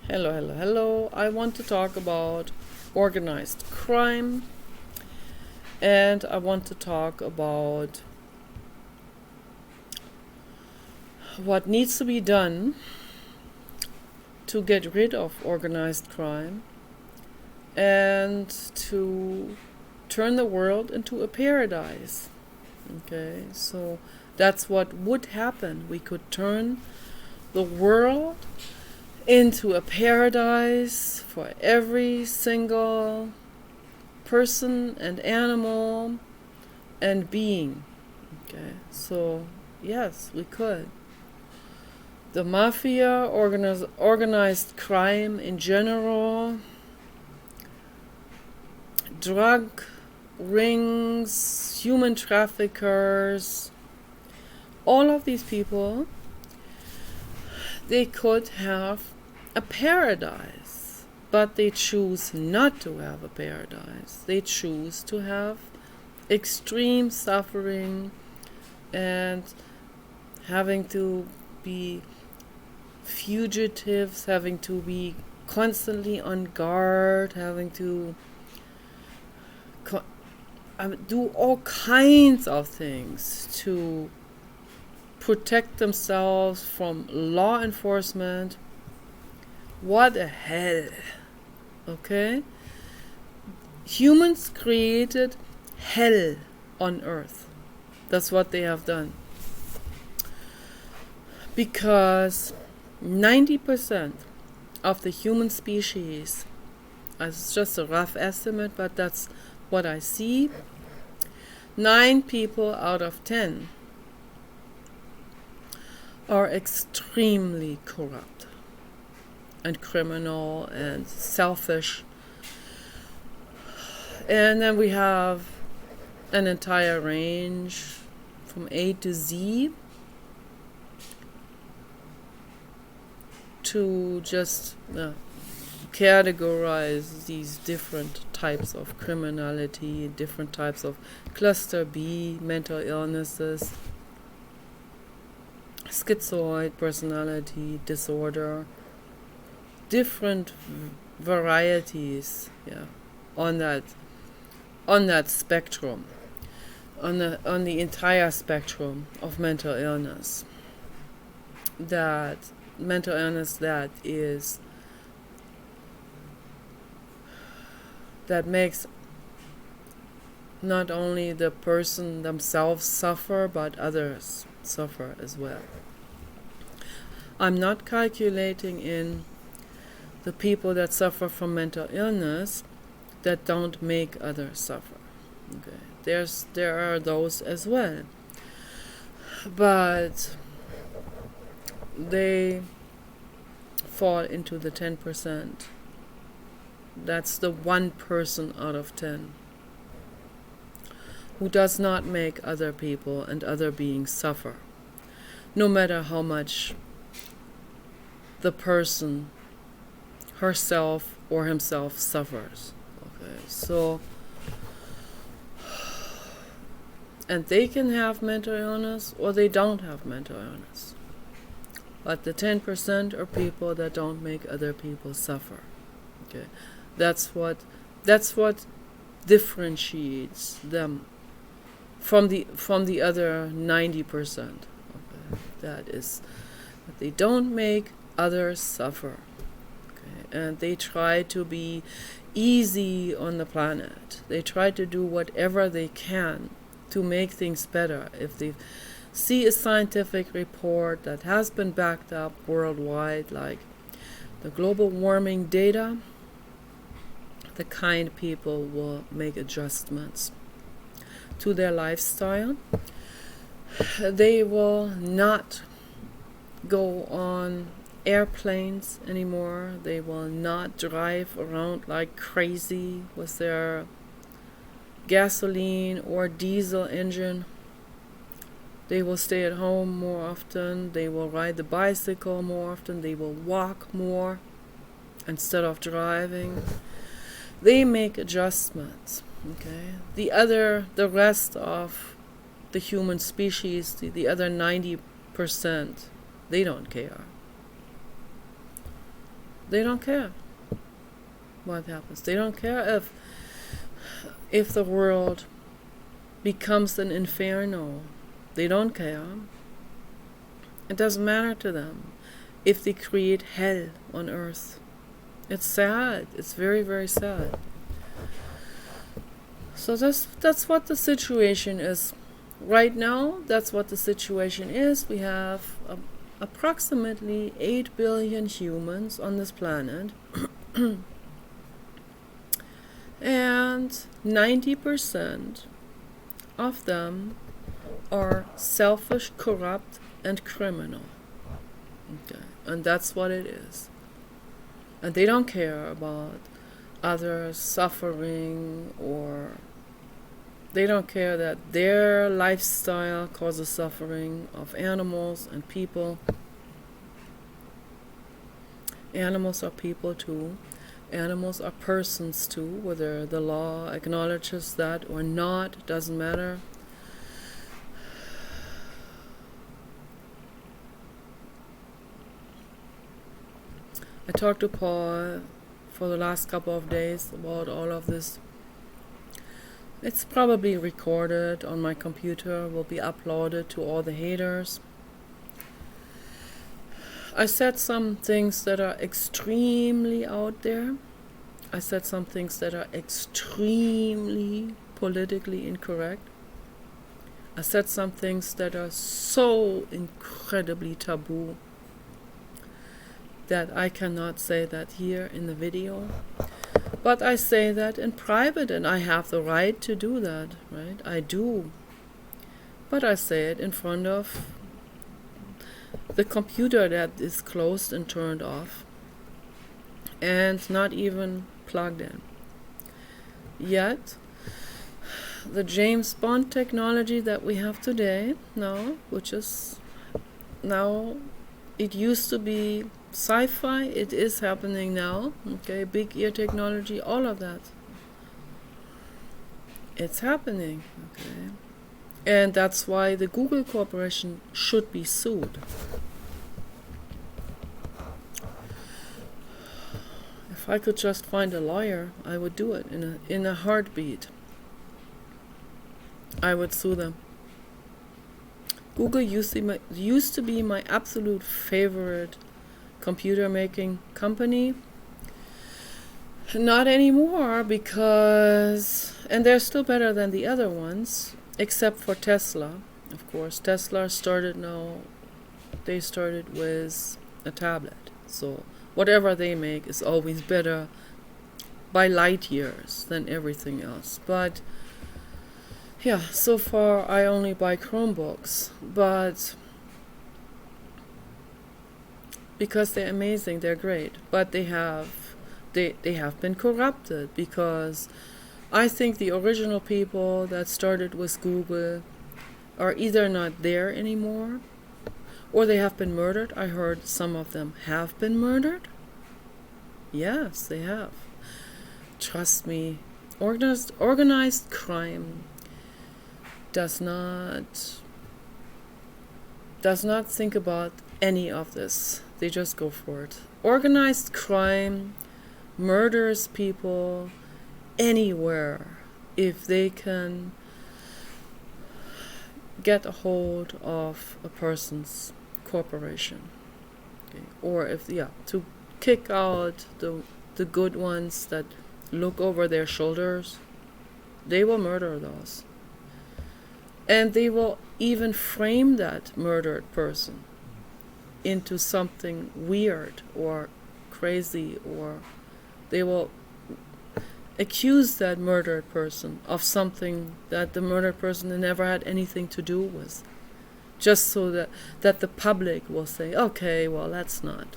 Hello, hello, hello. I want to talk about organized crime, and I want to talk about what needs to be done to get rid of organized crime and to turn the world into a paradise. Okay, so that's what would happen. We could turn the world into a paradise for every single person and animal and being. Okay, so yes, we could. The mafia, organized crime in general, drug rings, human traffickers, all of these people, they could have a paradise, but they choose not to have a paradise. They choose to have extreme suffering and having to be fugitives, having to be constantly on guard, having to do all kinds of things to protect themselves from law enforcement. What a hell. Okay? Humans created hell on Earth. That's what they have done. Because 90% of the human species, it's just a rough estimate, but that's what I see, 9 people out of 10 are extremely corrupt and criminal and selfish. And then we have an entire range from A to Z to just categorize these different types of criminality, different types of cluster B, mental illnesses, schizoid personality disorder, different varieties, on that spectrum, on the entire spectrum of mental illness. That mental illness that makes not only the person themselves suffer, but others suffer as well. I'm not calculating in the people that suffer from mental illness that don't make others suffer. Okay, there are those as well, but they fall into the 10%. That's the 1 person out of 10 who does not make other people and other beings suffer, no matter how much the person herself or himself suffers. Okay, so, and they can have mental illness or they don't have mental illness. But the 10% are people that don't make other people suffer. Okay, that's what differentiates them from the other 90%. Okay, that is that they don't make others suffer. Okay, and they try to be easy on the planet. They try to do whatever they can to make things better. If they see a scientific report that has been backed up worldwide, like the global warming data, the kind people will make adjustments to their lifestyle. They will not go on airplanes anymore. They will not drive around like crazy with their gasoline or diesel engine. They will stay at home more often. They will ride the bicycle more often. They will walk more instead of driving. They make adjustments. Okay, the rest of the human species, the other 90%, they don't care. They don't care what happens. They don't care if the world becomes an inferno. They don't care. It doesn't matter to them if they create hell on earth. It's sad. It's very, very sad. So that's what the situation is. Right now, that's what the situation is. We have approximately 8 billion humans on this planet. And 90% of them are selfish, corrupt, and criminal. Okay. And that's what it is. And they don't care about others suffering, or they don't care that their lifestyle causes suffering of animals and people. Animals are people too. Animals are persons too, whether the law acknowledges that or not, doesn't matter. I talked to Paul for the last couple of days about all of this. It's probably recorded on my computer, will be uploaded to all the haters. I said some things that are extremely out there. I said some things that are extremely politically incorrect. I said some things that are so incredibly taboo that I cannot say that here in the video. But I say that in private, and I have the right to do that, right? I do. But I say it in front of the computer that is closed and turned off and not even plugged in. Yet, the James Bond technology that we have today now, which is now, it used to be sci-fi, it is happening now, okay, big ear technology, all of that. It's happening, okay. And that's why the Google Corporation should be sued. If I could just find a lawyer, I would do it in a heartbeat. I would sue them. Google used to be my absolute favorite computer making company. Not anymore, because, and they're still better than the other ones, except for Tesla. Of course, Tesla started they started with a tablet. So whatever they make is always better by light years than everything else. But yeah, so far I only buy Chromebooks, but because they're amazing, they're great, but they have been corrupted, because I think the original people that started with Google are either not there anymore, or they have been murdered. I heard some of them have been murdered. Yes, they have. Trust me, organized crime does not think about any of this. They just go for it. Organized crime murders people anywhere if they can get a hold of a person's corporation. Okay. Or to kick out the good ones that look over their shoulders, they will murder those. And they will even frame that murdered person into something weird or crazy, or they will accuse that murdered person of something that the murdered person never had anything to do with, just so that the public will say, okay, well, let's not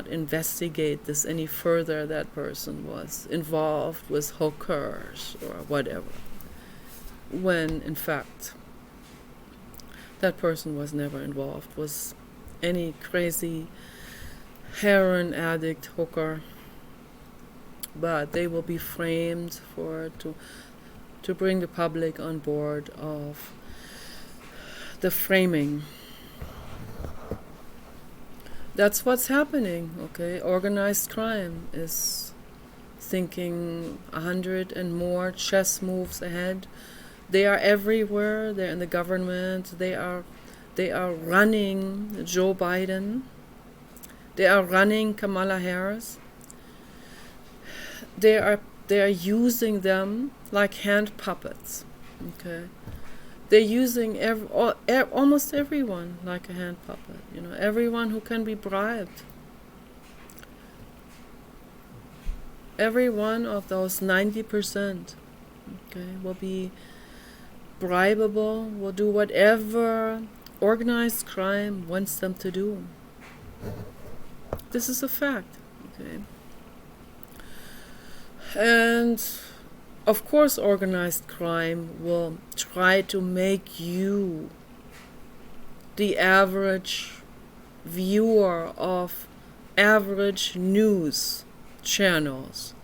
investigate this any further. That person was involved with hookers or whatever, when in fact that person was never involved with any crazy heroin addict hooker. But they will be framed to bring the public on board of the framing. That's what's happening, okay? Organized crime is thinking 100 and more chess moves ahead. They are everywhere. They're in the government. They are running Joe Biden. They are running Kamala Harris. They are using them like hand puppets. Okay, they're using almost everyone like a hand puppet. You know, everyone who can be bribed. Every one of those 90%, okay, will be bribable. Will do whatever organized crime wants them to do. This is a fact. Okay. And of course organized crime will try to make you, the average viewer of average news channels,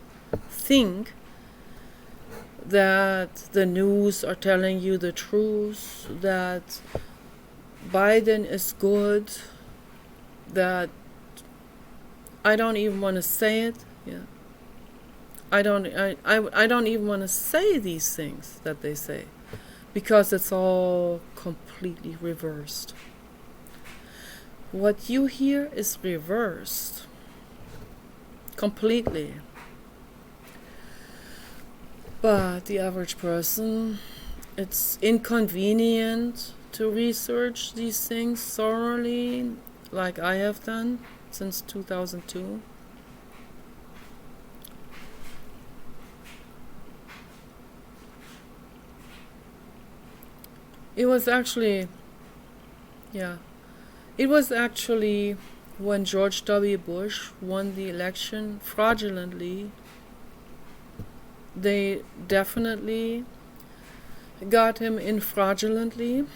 think that the news are telling you the truth, that Biden is good, that I don't even want to say it. Yeah. I don't even want to say these things that they say, because it's all completely reversed. What you hear is reversed completely. But the average person, it's inconvenient to research these things thoroughly, like I have done since 2002. It was actually when George W. Bush won the election fraudulently. They definitely got him in fraudulently.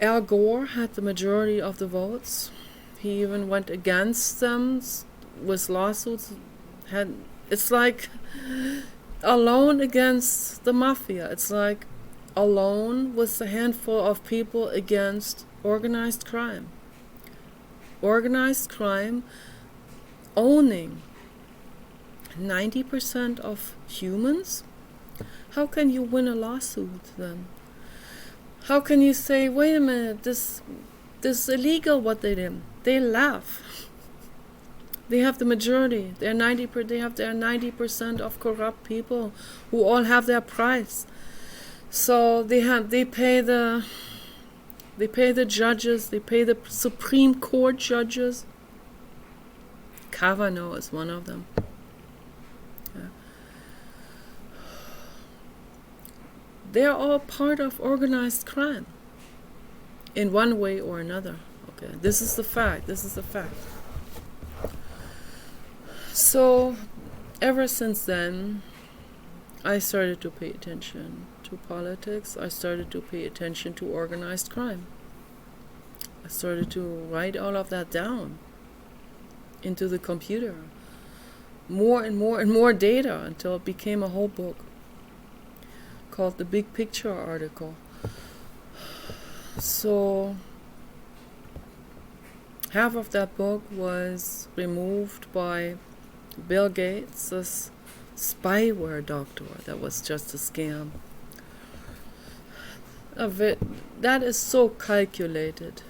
Al Gore had the majority of the votes. He even went against them with lawsuits. It's like alone against the mafia. It's like alone with a handful of people against organized crime. Organized crime owning 90% of humans? How can you win a lawsuit then? How can you say, wait a minute, this is illegal what they did? They laugh. They have the majority. They have their 90% of corrupt people who all have their price. So they pay the judges, they pay the Supreme Court judges. Kavanaugh is one of them. Yeah. They're all part of organized crime in one way or another. Okay, this is the fact. So, ever since then, I started to pay attention to politics. I started to pay attention to organized crime. I started to write all of that down into the computer. More and more and more data until it became a whole book called the Big Picture article. So, half of that book was removed by Bill Gates, this spyware doctor that was just a scam. That is so calculated,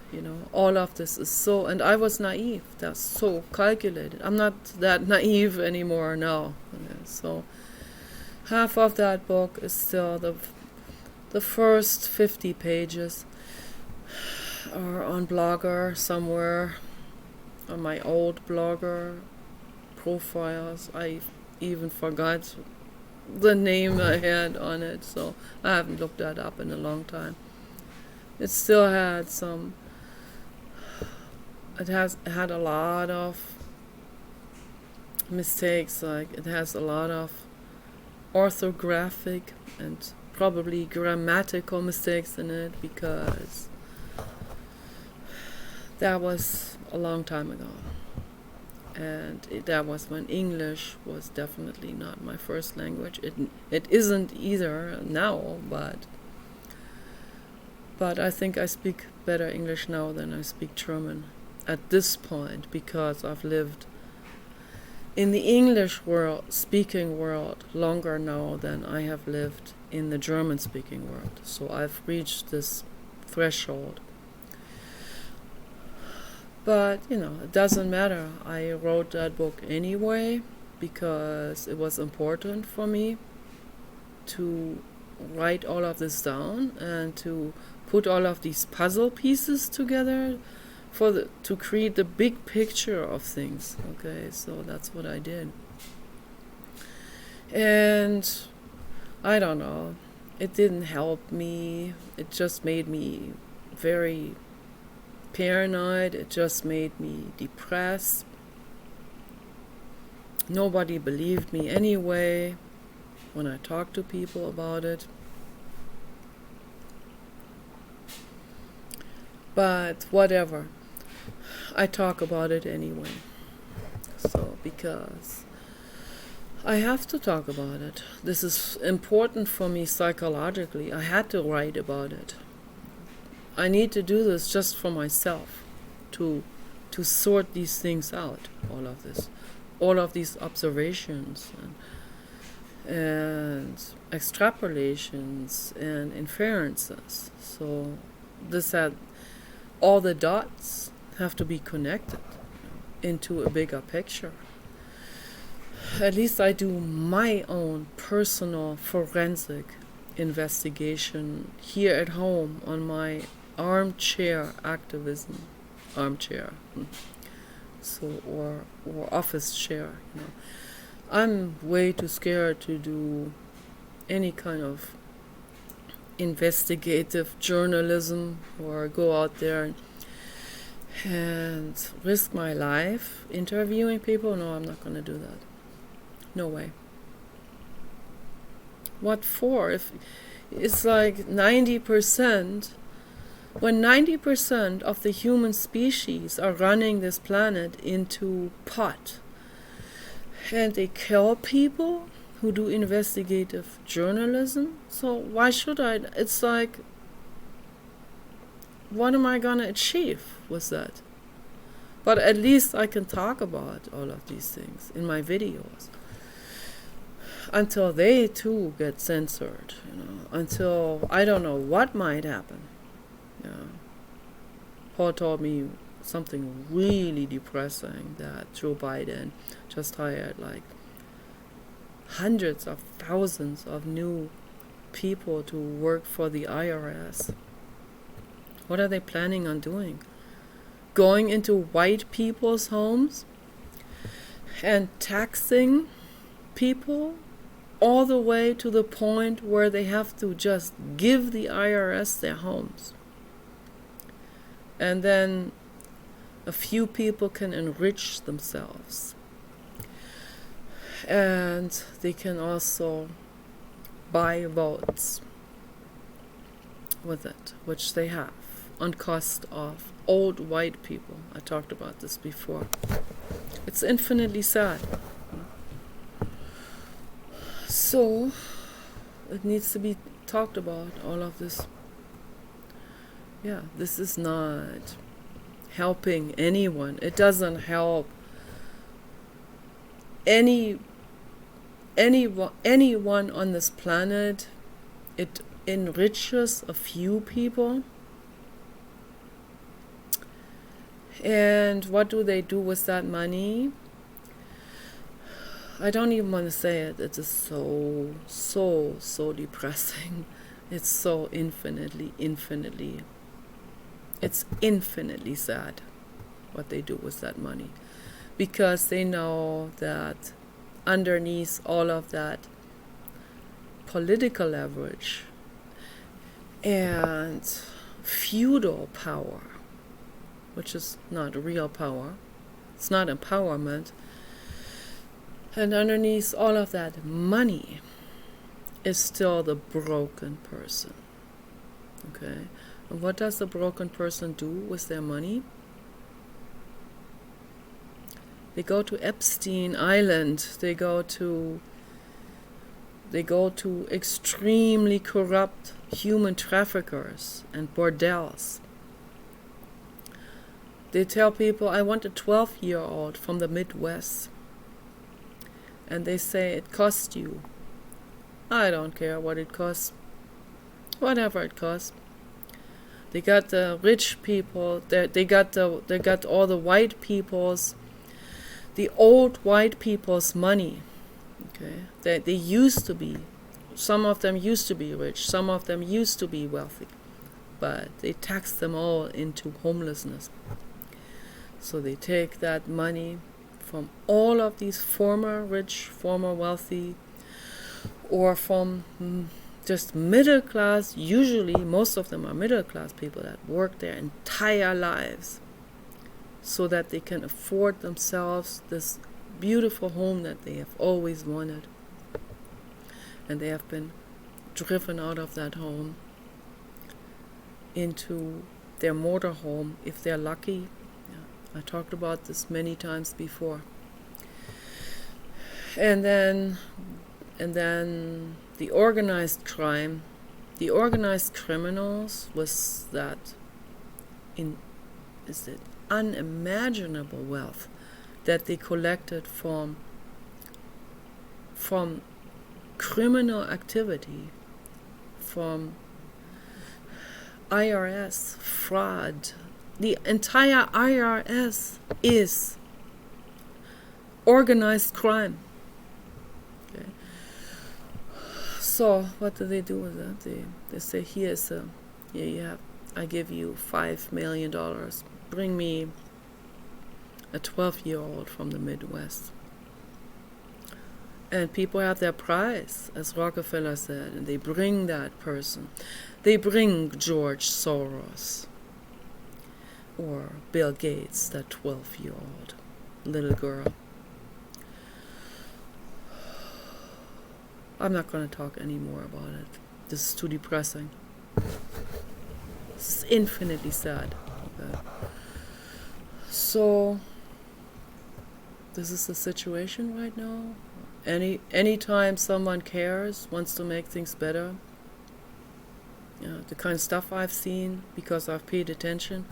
all of this is so, and I was naive, that's so calculated. I'm not that naive anymore now. Okay, so half of that book is still the first 50 pages are on Blogger somewhere, on my old Blogger profiles. I even forgot the name I had on it, so I haven't looked that up in a long time. It still had it had a lot of mistakes, like it has a lot of orthographic and probably grammatical mistakes in it, because that was a long time ago. And that was when English was definitely not my first language. It isn't either now, but But I think I speak better English now than I speak German at this point, because I've lived in the English world, speaking world, longer now than I have lived in the German speaking world. So I've reached this threshold. But, it doesn't matter. I wrote that book anyway because it was important for me to write all of this down and to put all of these puzzle pieces together to create the big picture of things. Okay, so that's what I did. And I don't know, it didn't help me. It just made me very paranoid. It just made me depressed. Nobody believed me anyway when I talked to people about it. But whatever, I talk about it anyway. So, because I have to talk about it. This is important for me psychologically. I had to write about it. I need to do this just for myself, to sort these things out, all of these observations and extrapolations and inferences. So all the dots have to be connected into a bigger picture. At least I do my own personal forensic investigation here at home on my armchair activism, so or office chair. I'm way too scared to do any kind of investigative journalism or go out there and risk my life interviewing people. No, I'm not going to do that. No way. What for? If it's like 90%, when 90% of the human species are running this planet into pot, and they kill people who do investigative journalism, so why should I? It's like, what am I gonna achieve with that? But at least I can talk about all of these things in my videos until they too get censored, until I don't know what might happen. Paul told me something really depressing, that Joe Biden just hired like hundreds of thousands of new people to work for the IRS. What are they planning on doing? Going into white people's homes and taxing people all the way to the point where they have to just give the IRS their homes. And then a few people can enrich themselves. And they can also buy votes with it, which they have, on cost of old white people. I talked about this before. It's infinitely sad. So, it needs to be talked about, all of this. Yeah, this is not helping anyone. It doesn't help anyone on this planet. It enriches a few people. And what do they do with that money? I don't even want to say it. It is so depressing. It's so infinitely it's infinitely sad what they do with that money, because they know that underneath all of that political leverage and feudal power, which is not real power, it's not empowerment, and underneath all of that money is still the broken person. Okay? And what does the broken person do with their money? They go to Epstein Island. They go to extremely corrupt human traffickers and bordels. They tell people, I want a 12-year-old from the Midwest. And they say, it costs you. I don't care what it costs. Whatever it costs. They got the rich people, they got all the white people's, the old white people's money. Okay? They used to be, some of them used to be rich, some of them used to be wealthy. But they taxed them all into homelessness. So they take that money from all of these former rich, former wealthy, or from just middle class. Usually, most of them are middle class people that work their entire lives so that they can afford themselves this beautiful home that they have always wanted. And they have been driven out of that home into their motorhome if they're lucky. I talked about this many times before. And then the organized crime, the organized criminals was that is it unimaginable wealth that they collected from criminal activity, from IRS fraud. The entire IRS is organized crime. Okay. So what do they do with that? They say, I give you $5 million. Bring me a 12-year-old from the Midwest. And people have their price, as Rockefeller said, and they bring that person. They bring George Soros or Bill Gates, that 12-year-old little girl. I'm not going to talk any more about it. This is too depressing. It's infinitely sad. Okay. So, this is the situation right now. Anytime someone cares, wants to make things better, the kind of stuff I've seen because I've paid attention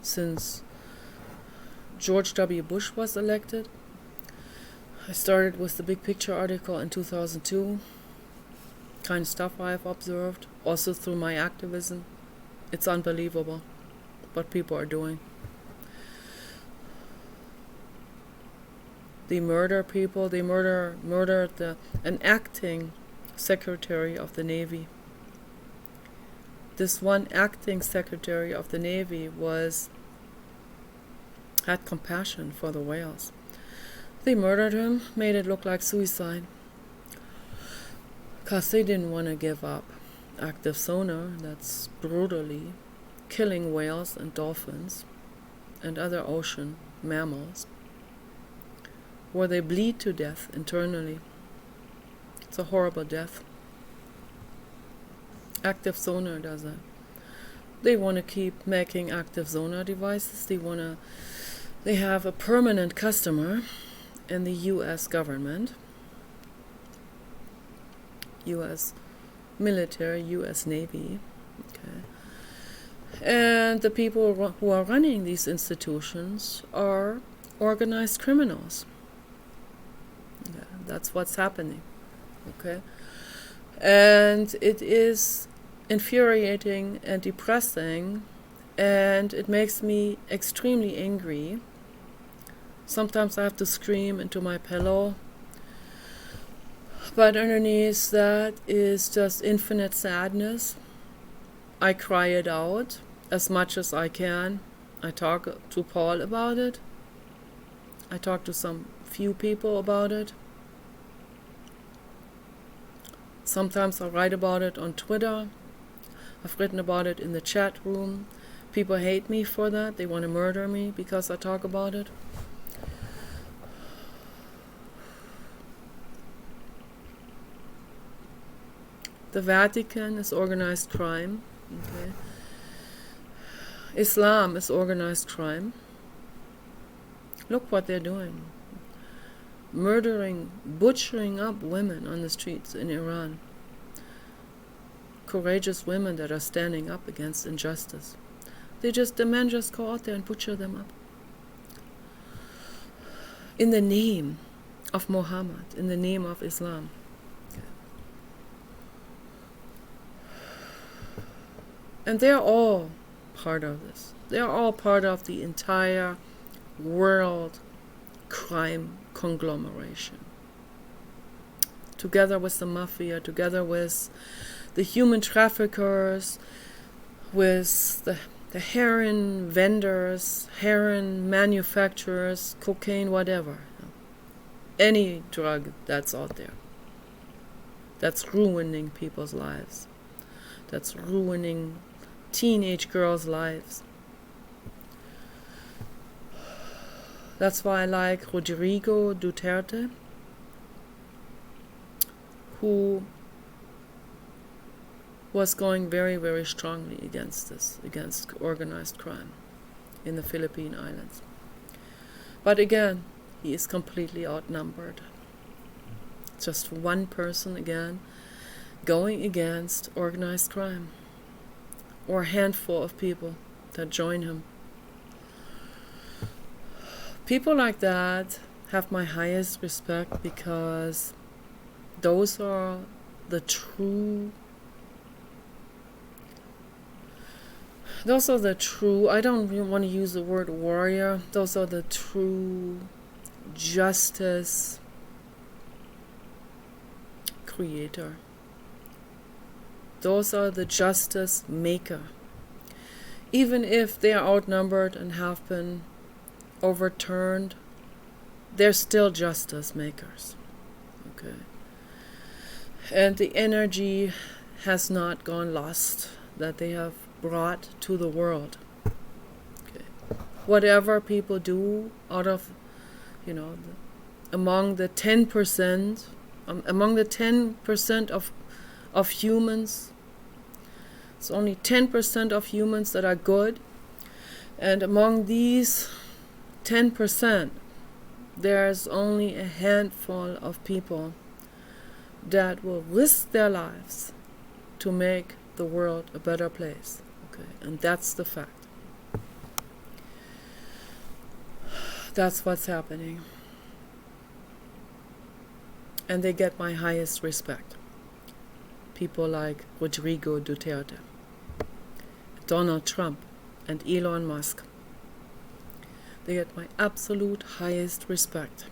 since George W. Bush was elected. I started with the Big Picture article in 2002. Kind of stuff I've observed, also through my activism. It's unbelievable what people are doing. They murder people. They murdered an acting secretary of the Navy. This one acting secretary of the Navy had compassion for the whales. They murdered him, made it look like suicide, because they didn't want to give up active sonar that's brutally killing whales and dolphins and other ocean mammals, where they bleed to death internally. It's a horrible death. Active sonar does that. They want to keep making active sonar devices. They have a permanent customer in the U.S. government, U.S. military, U.S. Navy. Okay. And the people who are running these institutions are organized criminals. Yeah, that's what's happening. Okay. And it is infuriating and depressing, and it makes me extremely angry. Sometimes I have to scream into my pillow. But underneath that is just infinite sadness. I cry it out as much as I can. I talk to Paul about it. I talk to some few people about it. Sometimes I write about it on Twitter. I've written about it in the chat room. People hate me for that. They want to murder me because I talk about it. The Vatican is organized crime. Okay. Islam is organized crime. Look what they're doing. Murdering, butchering up women on the streets in Iran. courageous women that are standing up against injustice. The men just go out there and butcher them up. In the name of Muhammad, in the name of Islam. And they're all part of this. They're all part of the entire world crime conglomeration. Together with the mafia, together with the human traffickers, with the heroin vendors, heroin manufacturers, cocaine, whatever. Any drug that's out there. That's ruining people's lives. That's ruining teenage girls' lives. That's why I like Rodrigo Duterte, who was going very, very strongly against this, against organized crime in the Philippine Islands. But again, he is completely outnumbered. Just one person again going against organized crime, or a handful of people that join him. People like that have my highest respect, because those are the true, I don't even want to use the word warrior, those are the true justice creator. Those are the justice maker. Even if they are outnumbered and have been overturned, they're still justice makers. Okay. And the energy has not gone lost that they have brought to the world. Okay. Whatever people do out of, among the 10%, among the 10% of humans, it's only 10% of humans that are good, and among these 10%, there's only a handful of people that will risk their lives to make the world a better place. Okay, and that's the fact. That's what's happening. And they get my highest respect. People like Rodrigo Duterte, Donald Trump, and Elon Musk. They get my absolute highest respect.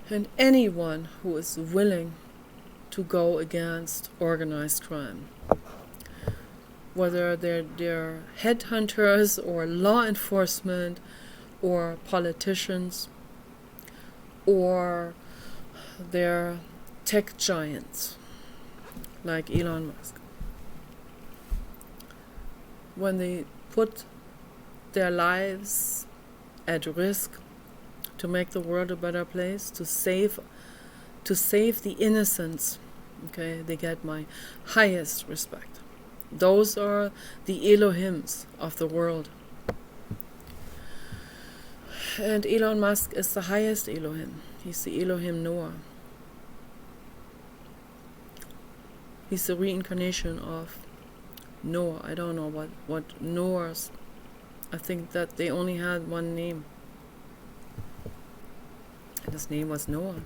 And anyone who is willing to go against organized crime, whether they're headhunters or law enforcement or politicians or they're tech giants like Elon Musk, when they put their lives at risk to make the world a better place, to save the innocents, okay, they get my highest respect. Those are the Elohims of the world. And Elon Musk is the highest Elohim. He's the Elohim Noah. He's the reincarnation of Noah. I don't know what Noah's, I think that they only had one name. And his name was Noah.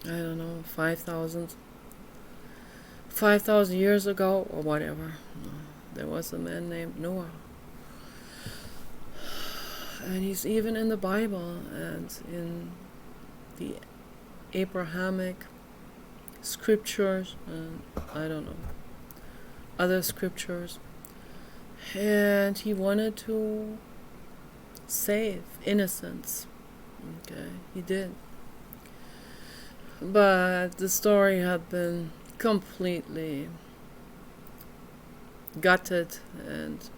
I don't know, 5,000 years ago or whatever. There was a man named Noah. And he's even in the Bible and in the Abrahamic scriptures and I don't know, other scriptures. And he wanted to save innocents. Okay, he did. But the story had been completely gutted and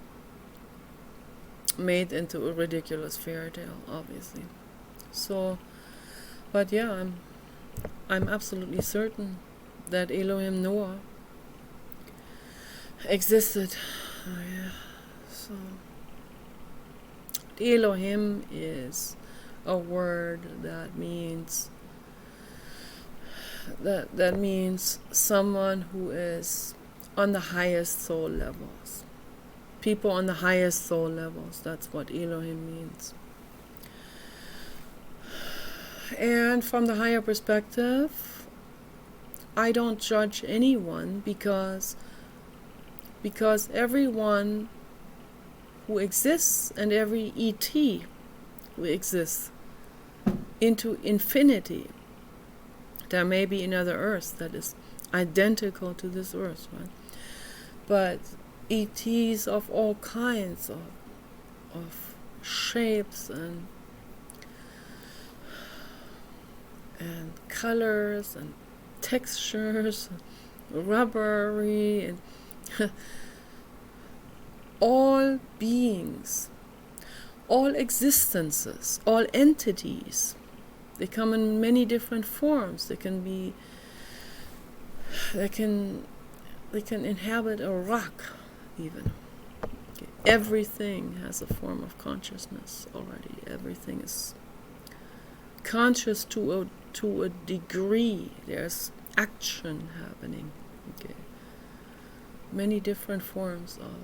made into a ridiculous fairy tale, obviously. So, but yeah, I'm absolutely certain that Elohim Noah existed. Oh, yeah. So, Elohim is a word that means that means someone who is on the highest soul levels. People on the highest soul levels, that's what Elohim means. And from the higher perspective, I don't judge anyone because everyone who exists and every ET who exists into infinity, there may be another Earth that is identical to this Earth, right? But ETs of all kinds of shapes and colors and textures, rubbery, and all beings, all existences, all entities. They come in many different forms. They can inhabit a rock even. Okay. Everything has a form of consciousness already. Everything is conscious to a degree. There's action happening. Okay. Many different forms of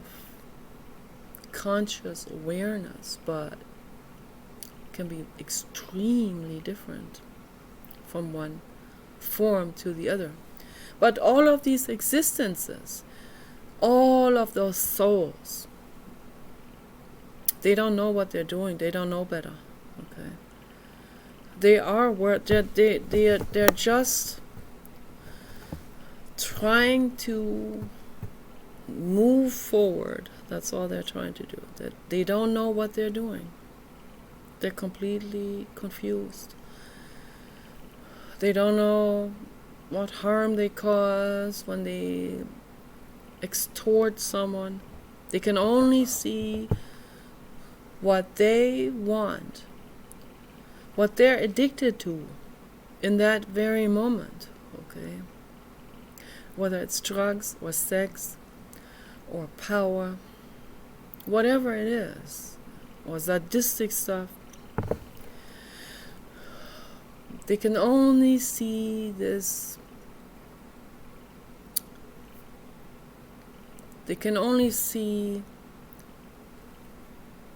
conscious awareness, but can be extremely different from one form to the other. But all of these existences, all of those souls, they don't know what they're doing. They don't know better. Okay. They're just trying to move forward. That's all they're trying to do. They don't know what they're doing. They're completely confused. They don't know what harm they cause when they extort someone. They can only see what they want, what they're addicted to in that very moment, okay? Whether it's drugs or sex or power, whatever it is, or sadistic stuff, they can only see this. They can only see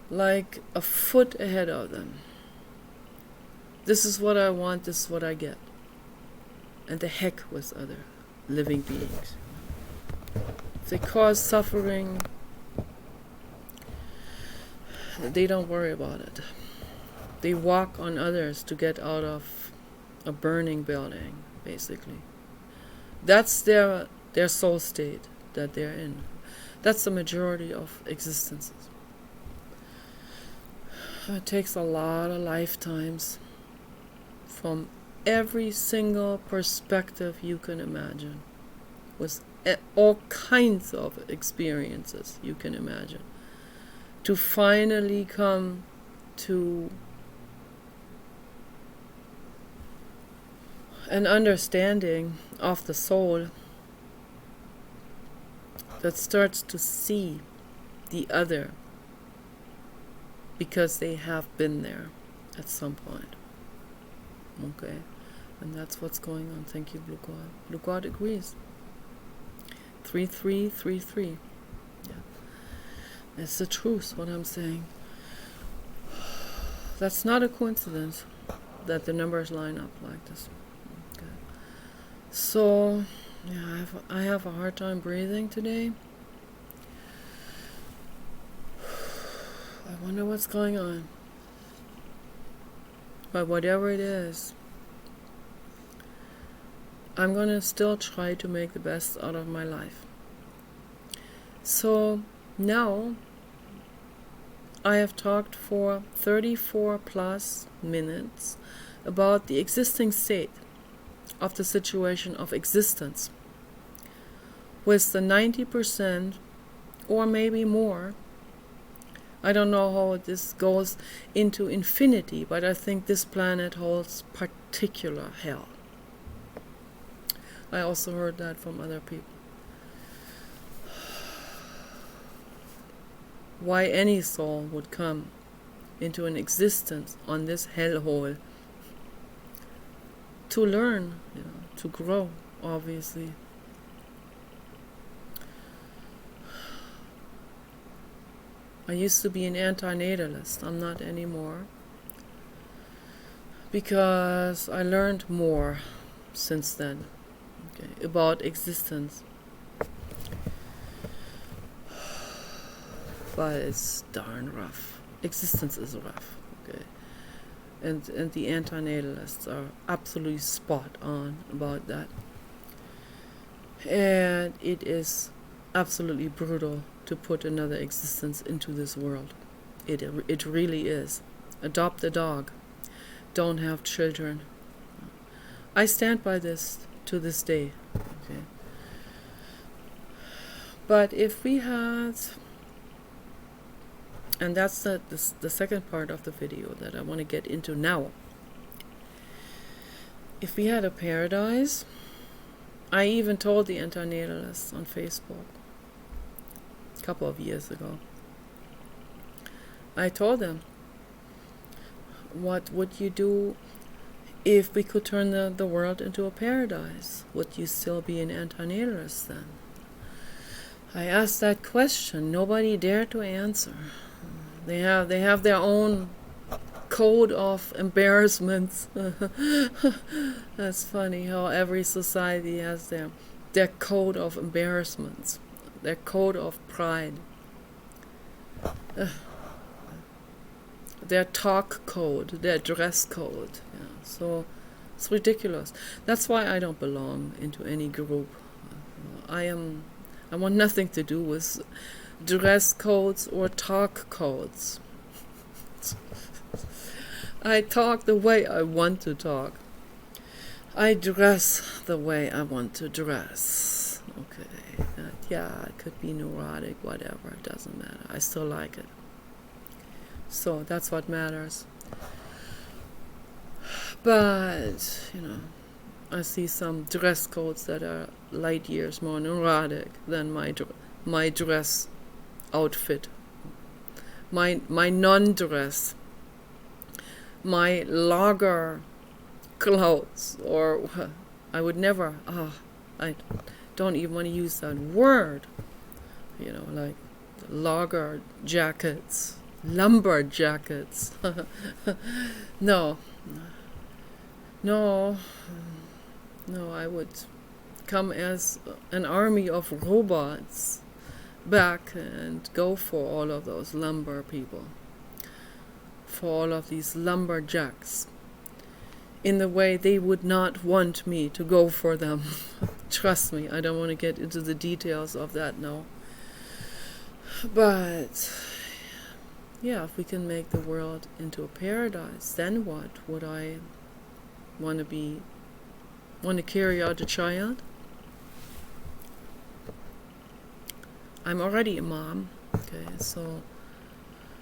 like a foot ahead of them. This is what I want, this is what I get. And the heck with other living beings. If they cause suffering, they don't worry about it. They walk on others to get out of a burning building, basically. That's their soul state that they're in. That's the majority of existences. It takes a lot of lifetimes from every single perspective you can imagine, with all kinds of experiences you can imagine, to finally come to an understanding of the soul that starts to see the other because they have been there at some point. Okay? And that's what's going on. Thank you, Blue God. Blue God agrees. 3333. Yeah. It's the truth, what I'm saying. That's not a coincidence that the numbers line up like this. Okay. So, yeah, I have a hard time breathing today. I wonder what's going on. But whatever it is, I'm going to still try to make the best out of my life. So now I have talked for 34 plus minutes about the existing state of the situation of existence, with the 90% or maybe more. I don't know how this goes into infinity, but I think this planet holds particular hell. I also heard that from other people. Why any soul would come into an existence on this hellhole to learn, to grow, obviously. I used to be an antinatalist. I'm not anymore, because I learned more since then, about existence. But it's darn rough. Existence is rough, and the antinatalists are absolutely spot on about that. And it is absolutely brutal to put another existence into this world. It really is. Adopt a dog. Don't have children. I stand by this to this day. But if we had, and that's the second part of the video that I want to get into now. If we had a paradise, I even told the antinatalists on Facebook a couple of years ago. I told them, what would you do if we could turn the world into a paradise? Would you still be an antinatalist then? I asked that question. Nobody dared to answer. They have their own code of embarrassments. That's funny how every society has their code of embarrassments, their code of pride, their talk code, their dress code. So it's ridiculous. That's why I don't belong into any group. I want nothing to do with dress codes or talk codes. I talk the way I want to talk. I dress the way I want to dress. Okay. It could be neurotic, whatever. It doesn't matter. I still like it. So that's what matters. But, I see some dress codes that are light years more neurotic than my dress outfit, my non-dress, my lager clothes, or I would never, I don't even want to use that word, like lager jackets, lumber jackets. No, I would come as an army of robots back and go for all of those lumber people, for all of these lumberjacks, in the way they would not want me to go for them. Trust me, I don't want to get into the details of that now. But if we can make the world into a paradise, then what? Would I want to carry out a child? I'm already a mom, so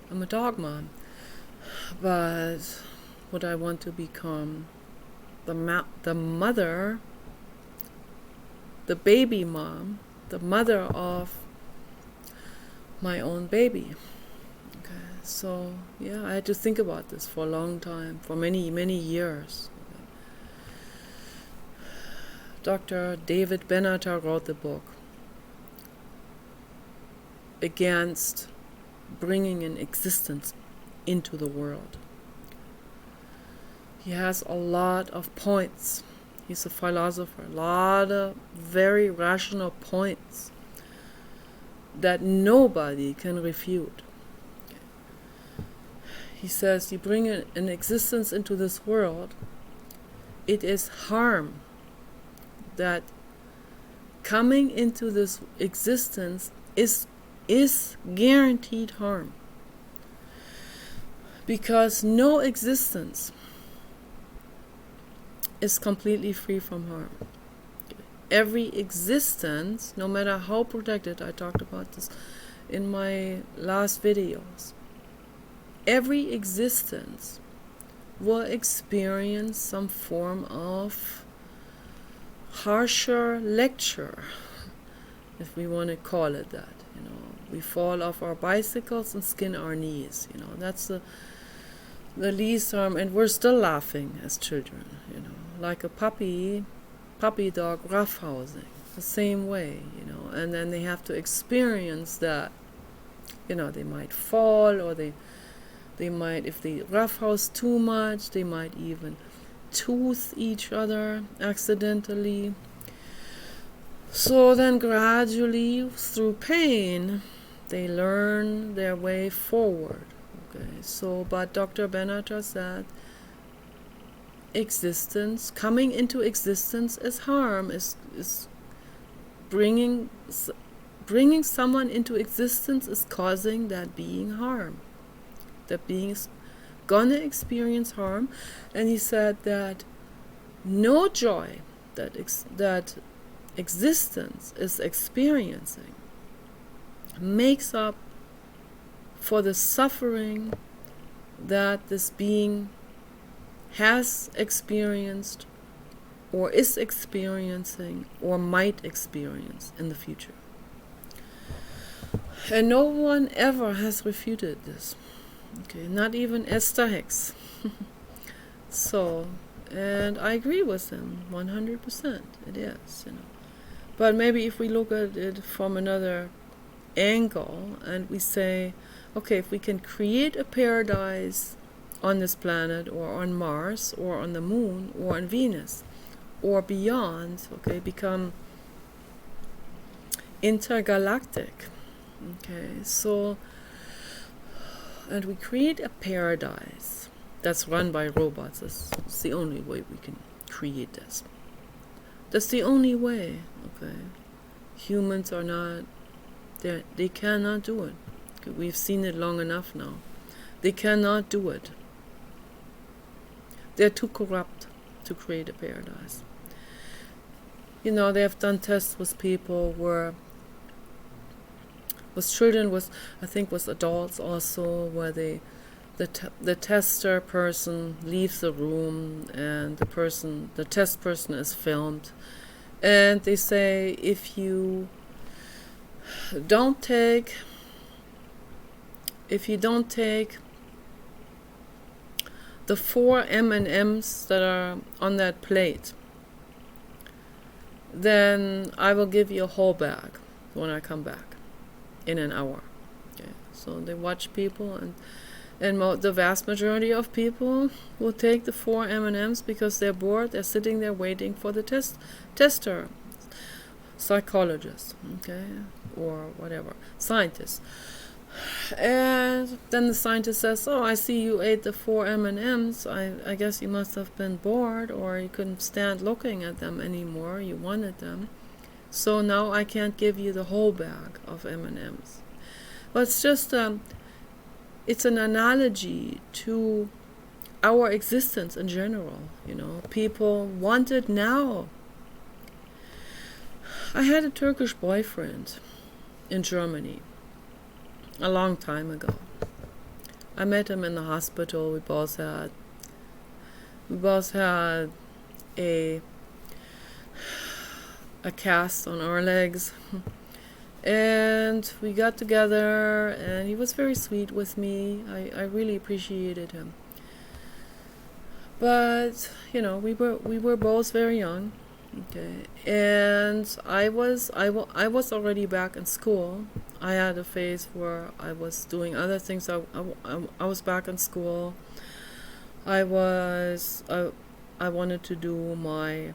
I'm a dog mom. But would I want to become the mother, the baby mom, the mother of my own baby? So I had to think about this for a long time, for many, many years. Dr. David Benatar wrote the book against bringing an existence into the world. He has a lot of points. He's a philosopher, a lot of very rational points that nobody can refute. He says, you bring an existence into this world, it is harm that coming into this existence is guaranteed harm. Because no existence is completely free from harm. Every existence, no matter how protected, I talked about this in my last videos, every existence will experience some form of harsher lecture, if we want to call it that. We fall off our bicycles and skin our knees. That's the least harm, and we're still laughing as children, like a puppy dog roughhousing, the same way, and then they have to experience that, they might fall, or they might, if they roughhouse too much, they might even tooth each other accidentally. So then gradually, through pain, they learn their way forward. Okay, so, but Dr. Benatar said, coming into existence is harm, is bringing someone into existence is causing that being harm. That being is gonna experience harm, and he said that no joy that existence is experiencing makes up for the suffering that this being has experienced, or is experiencing, or might experience in the future. And no one ever has refuted this. Okay, not even Esther Hicks. So, and I agree with him 100%. It is, But maybe if we look at it from another angle and we say, okay, if we can create a paradise on this planet, or on Mars, or on the moon, or on Venus, or beyond, okay, become intergalactic. Okay, so, and we create a paradise that's run by robots. That's the only way we can create this. That's the only way, okay? Humans are not, they cannot do it. Okay, we've seen it long enough now. They cannot do it. They're too corrupt to create a paradise. They have done tests with people with children, I think with adults also, where the tester person leaves the room, and the test person is filmed, and they say, if you don't take the 4 M&Ms that are on that plate, then I will give you a whole bag when I come back in an hour. Okay, so they watch people, and the vast majority of people will take the 4 M&Ms because they're bored. They're sitting there waiting for the tester, psychologist, okay, or whatever, scientist. And then the scientist says, oh, I see you ate the 4 M&Ms. I guess you must have been bored, or you couldn't stand looking at them anymore. You wanted them. So now I can't give you the whole bag of M&Ms. But it's just, it's an analogy to our existence in general. People want it now. I had a Turkish boyfriend in Germany a long time ago. I met him in the hospital. We both had a cast on our legs, and we got together, and he was very sweet with me. I really appreciated him. But we were both very young. Okay, and I was already back in school. I had a phase where I was doing other things. I was back in school. I wanted to do my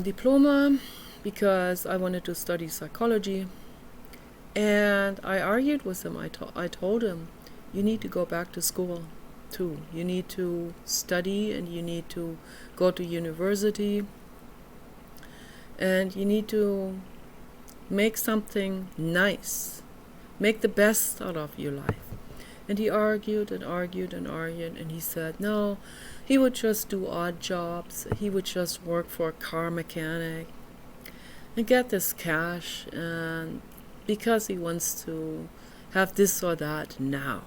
diploma because I wanted to study psychology, and I argued with him. I told him, you need to go back to school too. You need to study, and you need to go to university, and you need to make something nice, make the best out of your life. And he argued and argued and argued, and he said no, he would just do odd jobs. He would just work for a car mechanic and get this cash, and because he wants to have this or that now.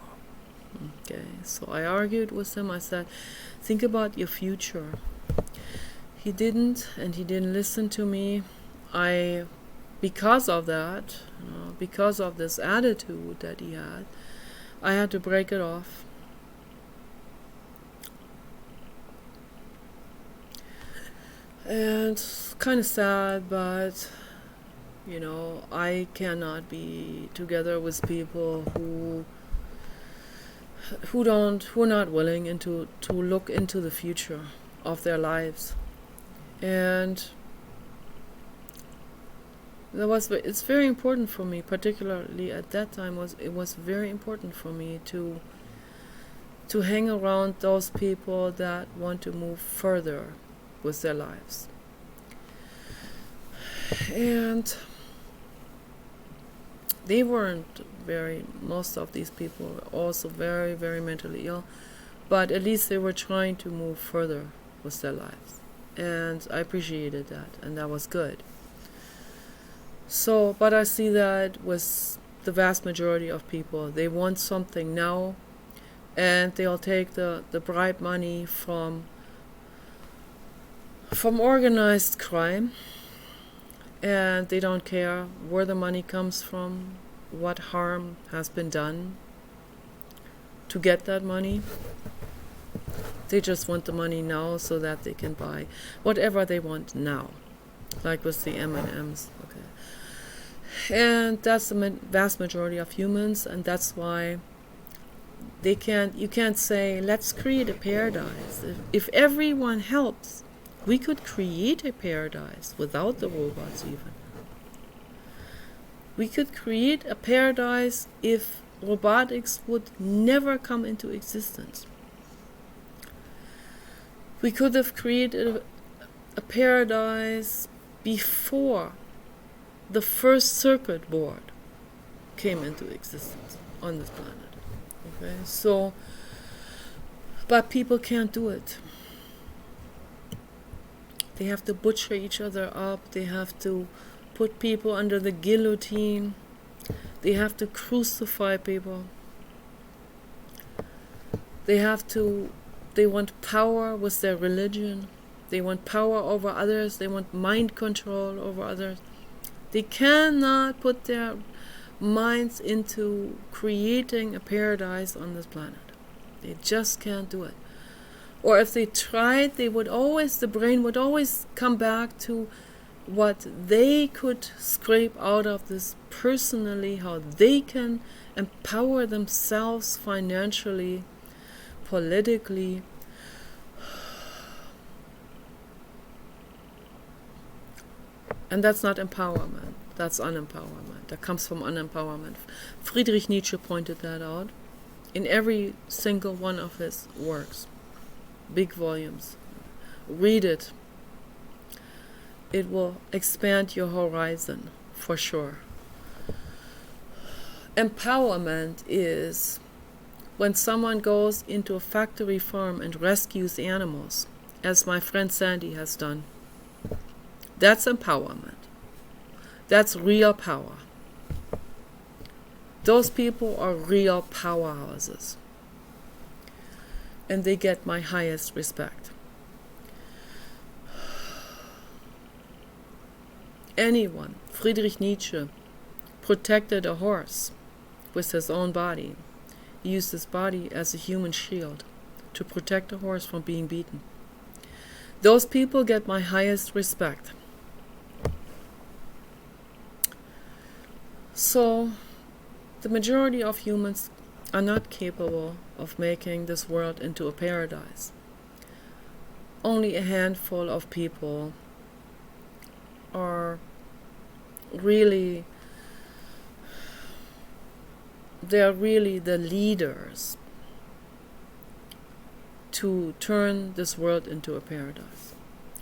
Okay, so I argued with him. I said, think about your future. He didn't, and he didn't listen to me. Because of that, because of this attitude that he had, I had to break it off. And kind of sad, but I cannot be together with people who are not willing to look into the future of their lives. And it's very important for me, particularly at that time. It was very important for me to hang around those people that want to move further with their lives. And they weren't most of these people were also very, very mentally ill, but at least they were trying to move further with their lives. And I appreciated that, and that was good. So, but I see that with the vast majority of people, they want something now, and they'll take the bribe money from organized crime, and they don't care where the money comes from, what harm has been done to get that money. They just want the money now so that they can buy whatever they want now, like with the M&Ms. Okay, and that's the vast majority of humans, and that's why you can't say, let's create a paradise. If everyone helps, we could create a paradise without the robots even. We could create a paradise if robotics would never come into existence. We could have created a paradise before the first circuit board came into existence on this planet. Okay, so, but people can't do it. They have to butcher each other up. They have to put people under the guillotine. They have to crucify people. They want power with their religion. They want power over others. They want mind control over others. They cannot put their minds into creating a paradise on this planet. They just can't do it. Or if they tried, the brain would always come back to what they could scrape out of this personally, how they can empower themselves financially, politically. And that's not empowerment, that's unempowerment. That comes from unempowerment. Friedrich Nietzsche pointed that out in every single one of his works. Big volumes. Read it. It will expand your horizon, for sure. Empowerment is when someone goes into a factory farm and rescues animals, as my friend Sandy has done. That's empowerment. That's real power. Those people are real powerhouses. And they get my highest respect. Anyone, Friedrich Nietzsche, protected a horse with his own body. He used his body as a human shield to protect a horse from being beaten. Those people get my highest respect. So, the majority of humans are not capable of making this world into a paradise. Only a handful of people are really the leaders to turn this world into a paradise.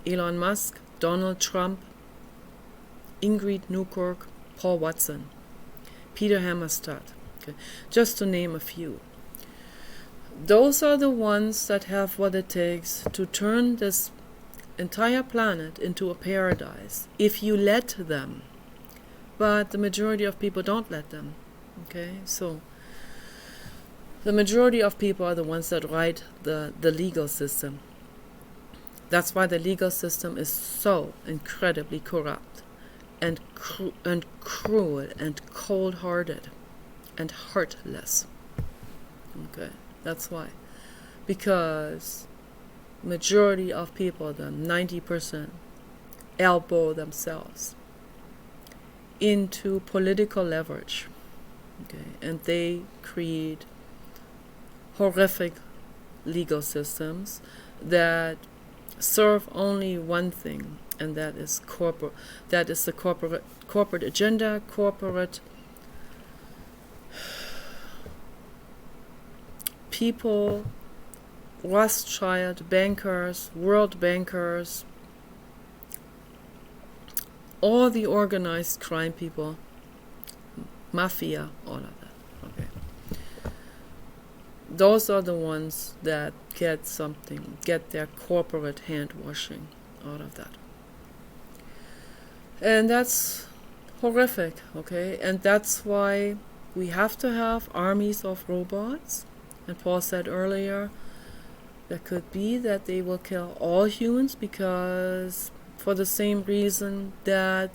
Elon Musk, Donald Trump, Ingrid Newkirk, Paul Watson, Peter Hammerstedt, okay, just to name a few. Those are the ones that have what it takes to turn this entire planet into a paradise, if you let them. But the majority of people don't let them. Okay, so the majority of people are the ones that write the legal system. That's why the legal system is so incredibly corrupt and cruel and cold-hearted and heartless. Okay, that's why. Because majority of people, the 90%, elbow themselves into political leverage. Okay, and they create horrific legal systems that serve only one thing, and that is the corporate agenda, corporate people, Rothschild bankers, world bankers, all the organized crime people, mafia, all of that. Okay. Those are the ones that get their corporate hand washing out of that. And that's horrific, okay? And that's why we have to have armies of robots. And Paul said earlier, that could be that they will kill all humans because for the same reason that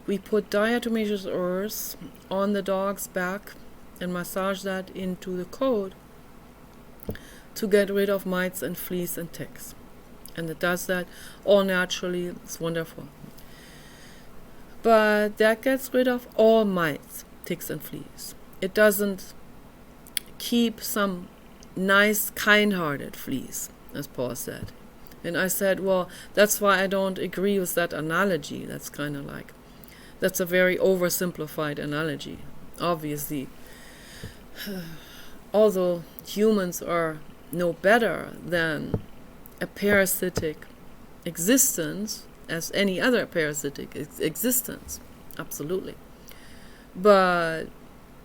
we put diatomaceous earth on the dog's back and massage that into the coat to get rid of mites and fleas and ticks. And it does that all naturally. It's wonderful. But that gets rid of all mites, ticks and fleas. It doesn't keep some nice, kind-hearted fleas, as Paul said. And I said, well, that's why I don't agree with that analogy. That's kind of like, that's a very oversimplified analogy. Obviously, although humans are no better than a parasitic existence as any other parasitic existence, absolutely. But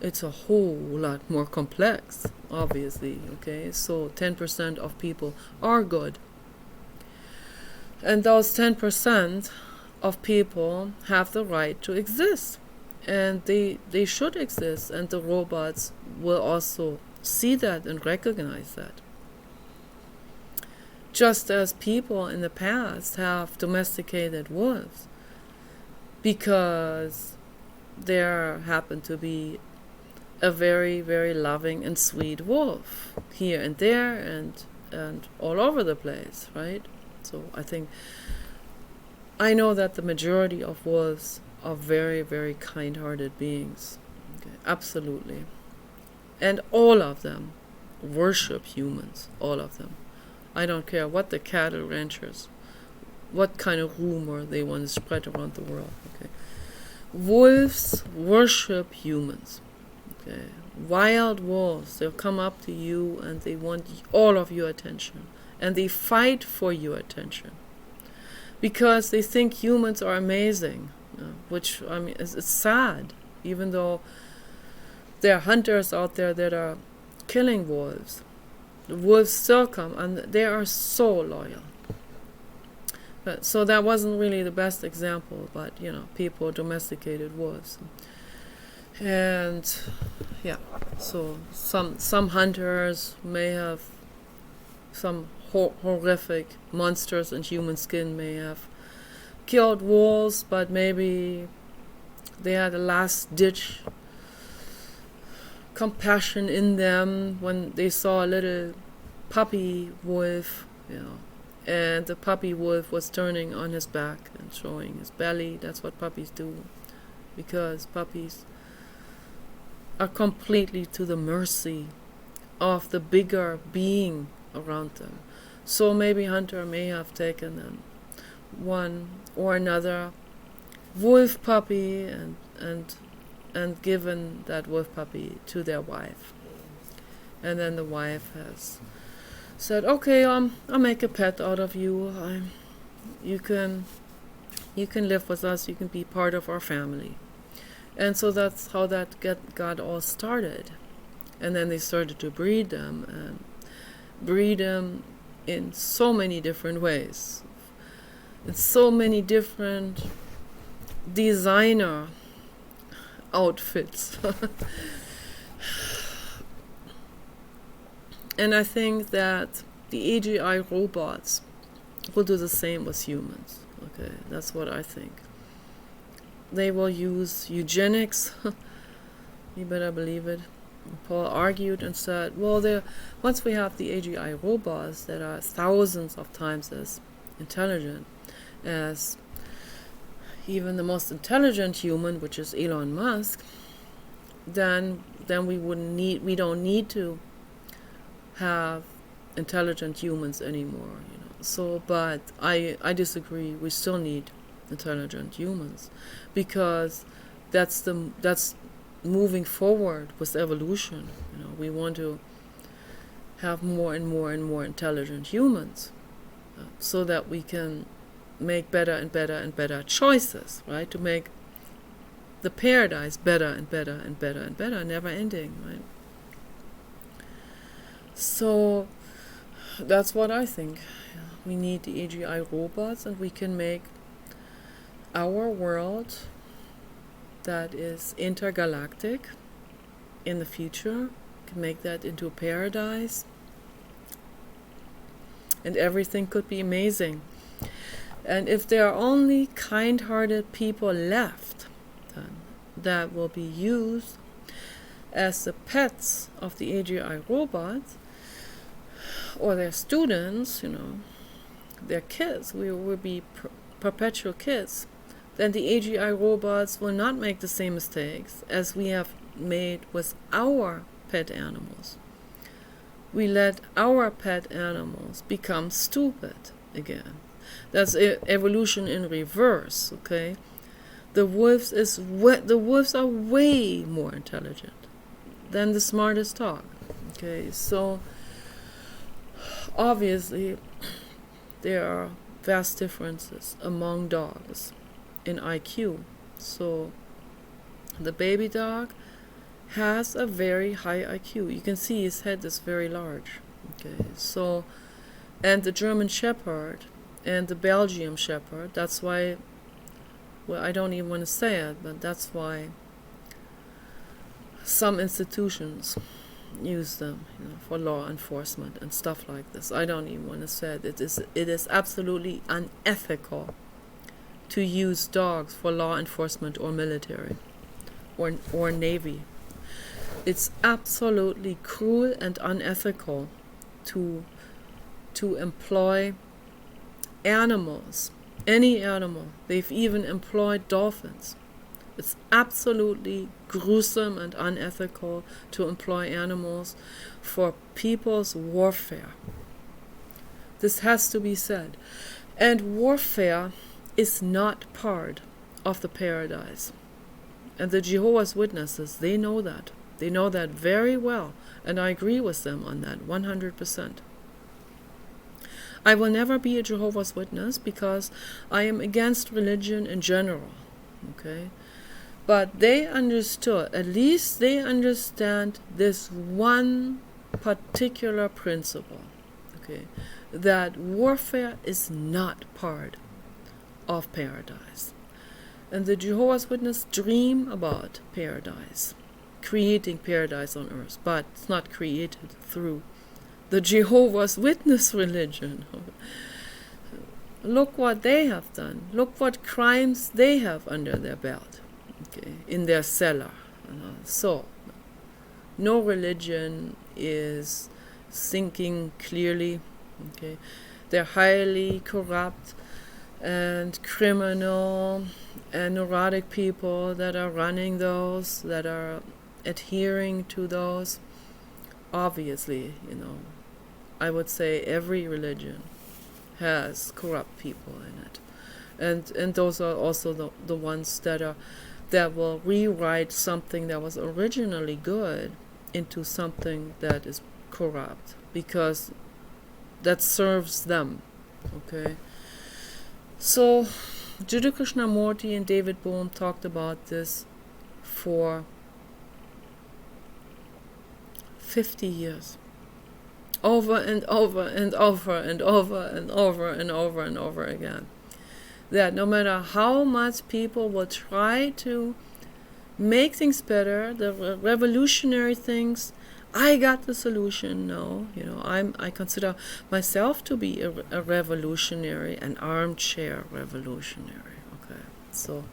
it's a whole lot more complex, obviously, okay? So 10% of people are good. And those 10% of people have the right to exist. And they should exist, and the robots will also see that and recognize that. Just as people in the past have domesticated wolves because there happened to be a very, very loving and sweet wolf here and there and all over the place, right? So I know that the majority of wolves are very, very kind-hearted beings. Okay, absolutely. And all of them worship humans, all of them. I don't care what the cattle ranchers, what kind of rumor they want to spread around the world. Okay, wolves worship humans. Okay, wild wolves, they'll come up to you and they want all of your attention, and they fight for your attention because they think humans are amazing. Which, I mean, it's sad, even though there are hunters out there that are killing wolves. The wolves still come, and they are so loyal. But, so that wasn't really the best example, but, people domesticated wolves. And, yeah, so some hunters may have some horrific monsters in human skin may have killed wolves, but maybe they had a last-ditch compassion in them when they saw a little puppy wolf, and the puppy wolf was turning on his back and showing his belly. That's what puppies do, because puppies are completely to the mercy of the bigger being around them. So maybe hunter may have taken them one or another wolf puppy and given that wolf puppy to their wife, and then the wife has said, okay, I'll make a pet out of you. You can live with us. You can be part of our family. And so that's how that got all started. And then they started to breed them in so many different ways, in so many different designer outfits. And I think that the AGI robots will do the same with humans. Okay, that's what I think. They will use eugenics. You better believe it. Paul argued and said, well, once we have the AGI robots that are thousands of times as intelligent as even the most intelligent human, which is Elon Musk, then we don't need to have intelligent humans anymore, you know. So, but I disagree. We still need intelligent humans, because that's moving forward with evolution. You know, we want to have more and more and more intelligent humans, so that we can make better and better and better choices, right? To make the paradise better and better and better and better, never ending, right? So that's what I think. We need the AGI robots, and we can make our world that is intergalactic in the future, can make that into a paradise, and everything could be amazing. And if there are only kind-hearted people left, then that will be used as the pets of the AGI robots, or their students, you know, their kids, we will be perpetual kids, then the AGI robots will not make the same mistakes as we have made with our pet animals. We let our pet animals become stupid again. That's evolution in reverse, okay? The wolves are way more intelligent than the smartest dog, okay? So obviously there are vast differences among dogs in IQ. So the baby dog has a very high IQ. You can see his head is very large, okay? So, and the German Shepherd and the Belgian Shepherd, that's why, well, I don't even want to say it, but that's why some institutions use them, you know, for law enforcement and stuff like this. I don't even want to say it. It is absolutely unethical to use dogs for law enforcement or military or navy. It's absolutely cruel and unethical to employ animals, any animal. They've even employed dolphins. It's absolutely gruesome and unethical to employ animals for people's warfare. This has to be said. And warfare is not part of the paradise. And the Jehovah's Witnesses, they know that. They know that very well. And I agree with them on that 100%. I will never be a Jehovah's Witness because I am against religion in general. Okay? But they understood, at least they understand this one particular principle, okay, that warfare is not part of paradise. And the Jehovah's Witnesses dream about paradise, creating paradise on earth, but it's not created through the Jehovah's Witness religion. Look what they have done. Look what crimes they have under their belt. Okay, in their cellar. So, no religion is thinking clearly. Okay, they're highly corrupt and criminal and neurotic people that are running those, that are adhering to those. Obviously, you know, I would say every religion has corrupt people in it, and those are also the ones that will rewrite something that was originally good into something that is corrupt, because that serves them, okay? So, Jiddu Krishnamurti and David Bohm talked about this for 50 years. Over and over and over and over and over and over and over again. That no matter how much people will try to make things better, the revolutionary things, I got the solution. No, you know, I consider myself to be a revolutionary, an armchair revolutionary. Okay, so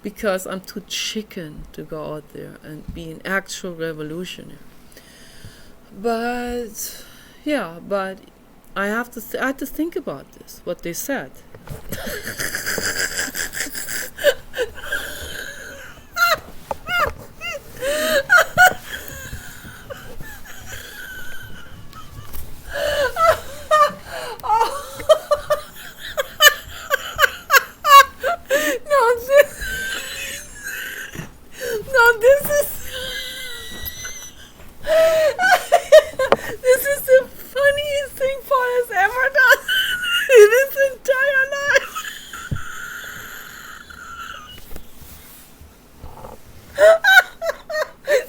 because I'm too chicken to go out there and be an actual revolutionary. But yeah, but I have to think about this, what they said, No, this is this is the funniest thing Paul has ever done in his entire life.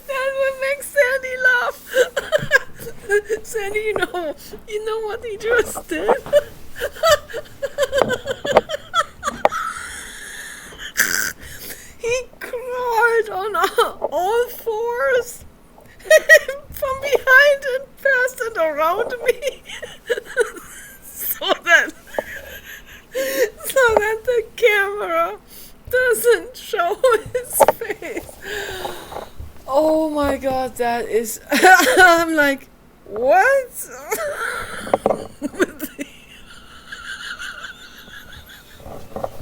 That would make Sandy laugh. Sandy, you know what he just did? He crawled on all fours from behind and passed it around me so that the camera doesn't show his face. Oh my god, that is I'm like, what?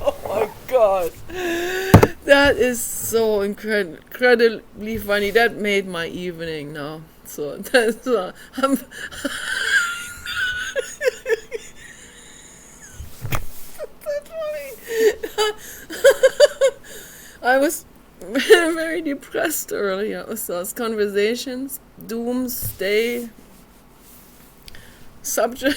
Oh my god. That is so incredibly funny. That made my evening now. So that's I'm that's funny. I was very depressed earlier with those conversations. Doomsday subject.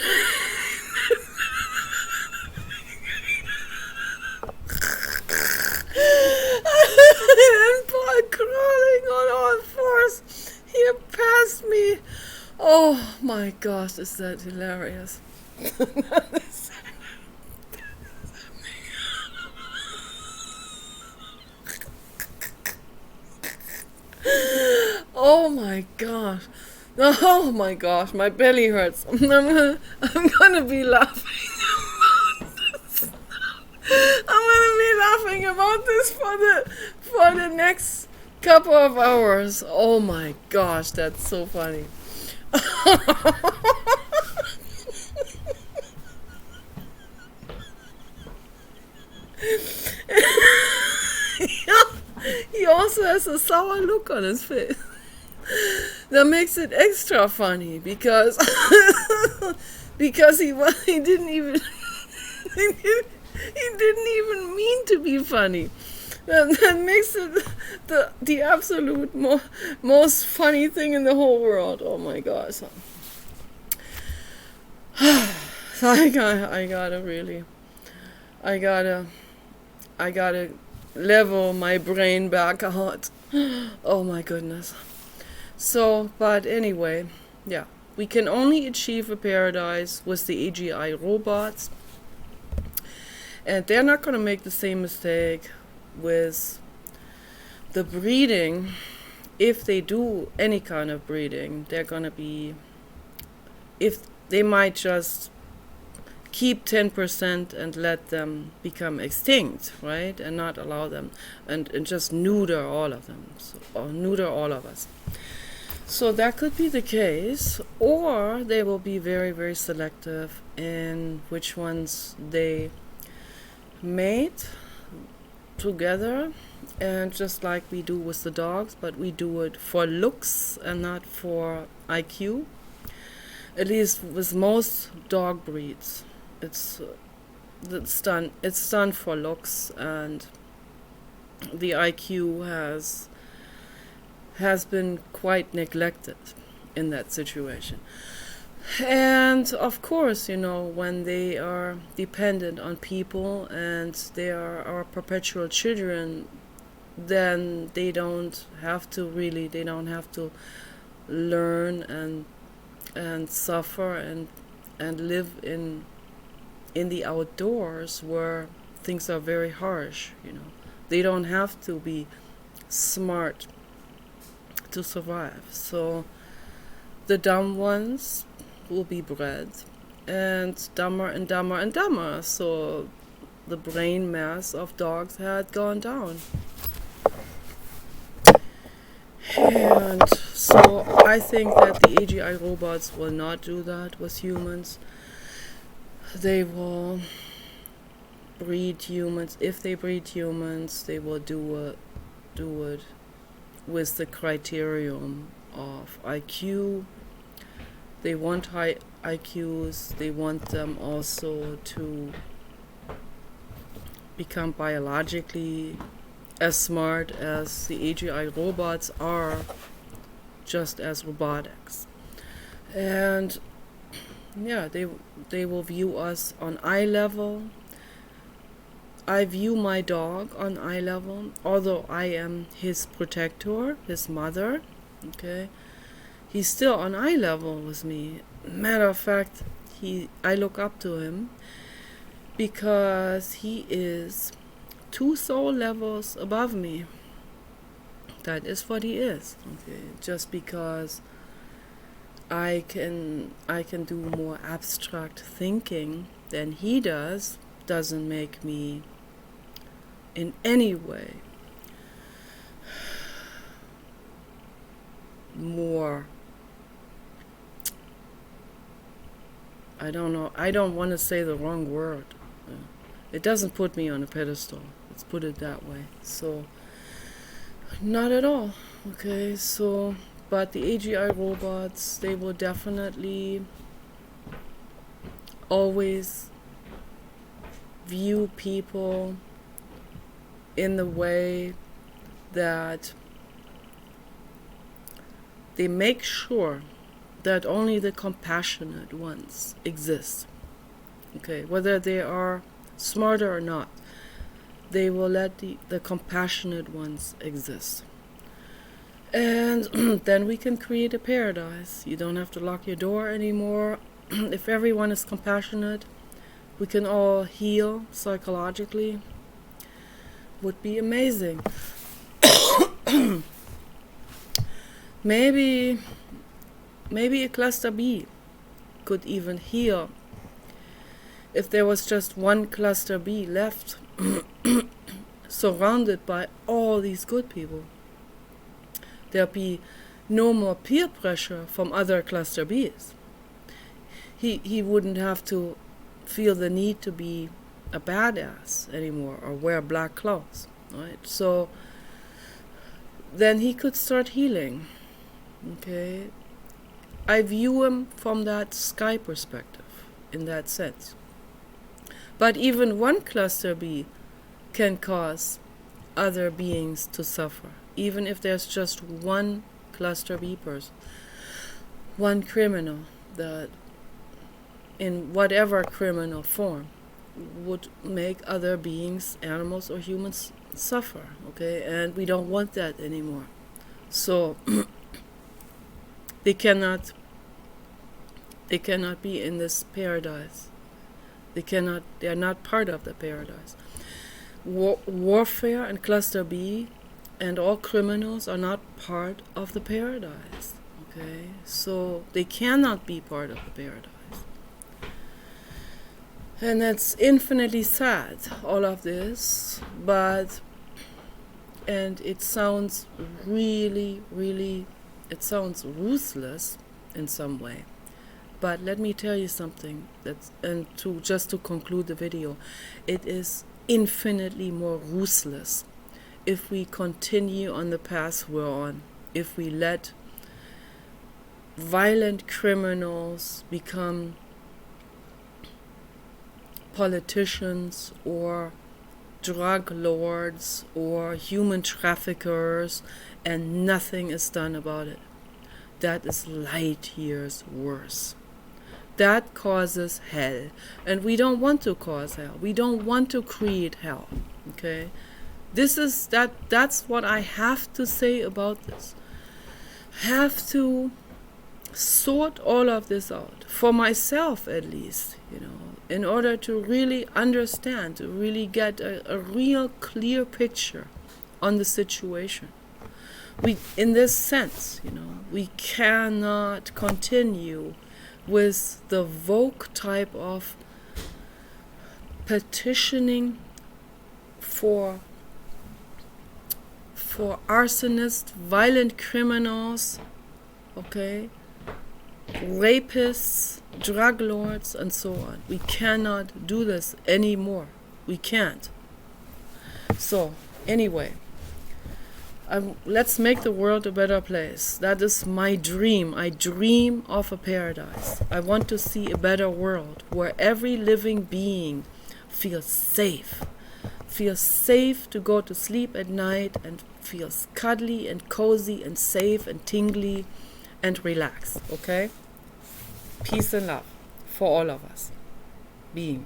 And Paul crawling on all fours here past me. Oh my gosh, is that hilarious? Oh my gosh. Oh my gosh, my belly hurts. I'm gonna be laughing about this. I'm gonna be laughing about this for the next couple of hours. Oh my gosh, that's so funny. He also has a sour look on his face. That makes it extra funny because he didn't even he didn't even mean to be funny. That makes it the absolute most funny thing in the whole world. Oh my gosh. I gotta level my brain back out. Oh my goodness. So, but anyway, yeah, we can only achieve a paradise with the AGI robots, and they're not going to make the same mistake with the breeding. If they do any kind of breeding, they're going to be, if they might just keep 10% and let them become extinct, right, and not allow them, and just neuter all of them, or neuter all of us. So that could be the case, or they will be very, very selective in which ones they mate together, and just like we do with the dogs, but we do it for looks and not for IQ. At least with most dog breeds, it's done for looks, and the IQ has been quite neglected in that situation. And of course, when they are dependent on people and they are our perpetual children, then they don't have to learn and suffer and live in the outdoors where things are very harsh. They don't have to be smart to survive. So the dumb ones will be bred, and dumber and dumber and dumber. So the brain mass of dogs had gone down. And so I think that the AGI robots will not do that with humans. They will breed humans. If they breed humans, they will do it with the criterion of IQ. They want high IQs. They want them also to become biologically as smart as the AGI robots are, just as robotics. And yeah, they will view us on eye level. I view my dog on eye level, although I am his protector, his mother. Okay, he's still on eye level with me. Matter of fact, I look up to him because he is 2 soul levels above me. That is what he is. Okay, just because I can do more abstract thinking than he does, doesn't make me in any way more, I don't know, I don't want to say the wrong word. It doesn't put me on a pedestal, let's put it that way. So, not at all. Okay, so, but the AGI robots, they will definitely always view people in the way that they make sure that only the compassionate ones exist. Okay, whether they are smarter or not, they will let the compassionate ones exist. And then we can create a paradise. You don't have to lock your door anymore. If everyone is compassionate, we can all heal psychologically. Would be amazing. Maybe a cluster B could even heal if there was just one cluster B left, surrounded by all these good people. There'd be no more peer pressure from other cluster Bs. He wouldn't have to feel the need to be a badass anymore or wear black clothes, right? So then he could start healing. Okay, I view him from that sky perspective, in that sense. But even one cluster B can cause other beings to suffer, even if there's just one cluster B person, one criminal that, in whatever criminal form, would make other beings, animals or humans, suffer. Okay, and we don't want that anymore. So they cannot be in this paradise. They are not part of the paradise. Warfare and cluster B and all criminals are not part of the paradise. Okay, so they cannot be part of the paradise. And that's infinitely sad, all of this, and it sounds really, really, it sounds ruthless in some way. But let me tell you something, just to conclude the video, it is infinitely more ruthless if we continue on the path we're on, if we let violent criminals become politicians or drug lords or human traffickers and nothing is done about it. That is light years worse. That causes hell, and we don't want to cause hell. We don't want to create hell. Okay, that's what I have to say about this. Have to sort all of this out for myself, at least, in order to really understand, to really get a real clear picture on the situation. In this sense, we cannot continue with the woke type of petitioning for arsonists, violent criminals, okay, rapists, drug lords, and so on. We cannot do this anymore. We can't. So, anyway, let's make the world a better place. That is my dream. I dream of a paradise. I want to see a better world where every living being feels safe to go to sleep at night and feels cuddly and cozy and safe and tingly and relaxed. Okay? Peace and love for all of us. Being.